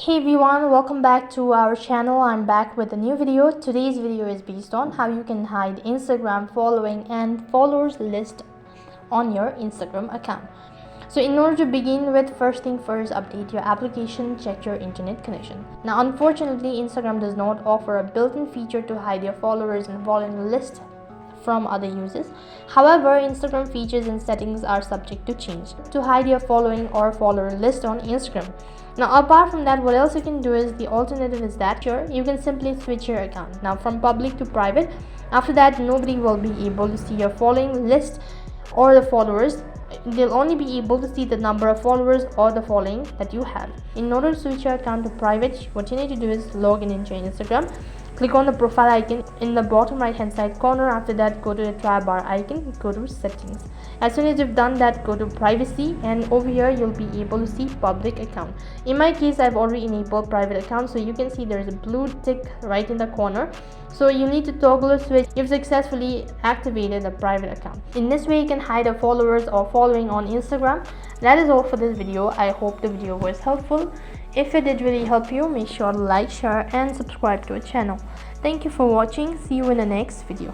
Hey everyone, welcome back to our channel. I'm back with a new video. Today's video is based on how you can hide Instagram following and followers list on your Instagram account. So in order to begin with, first thing first, update your application, check your internet connection. Now unfortunately, Instagram does not offer a built-in feature to hide your followers and following list from other users. However, Instagram features and settings are subject to change to hide your following or follower list on Instagram. Now apart from that, what else you can do is the alternative is that you can simply switch your account now from public to private. After that, nobody will be able to see your following list or the followers. They'll only be able to see the number of followers or the following that you have. In order to switch your account to private, what you need to do is log in into Instagram. Click on the profile icon in the bottom right hand side corner. After that, go to the try bar icon, go to settings. As soon as you've done that, go to privacy, and over here you'll be able to see public account. In my case, I've already enabled private account, so you can see there is a blue tick right in the corner. So you need to toggle a switch. You've successfully activated a private account. In this way, you can hide your followers or following on Instagram. That is all for this video. I hope the video was helpful. If it did really help you, make sure to like, share and subscribe to our channel. Thank you for watching. See you in the next video.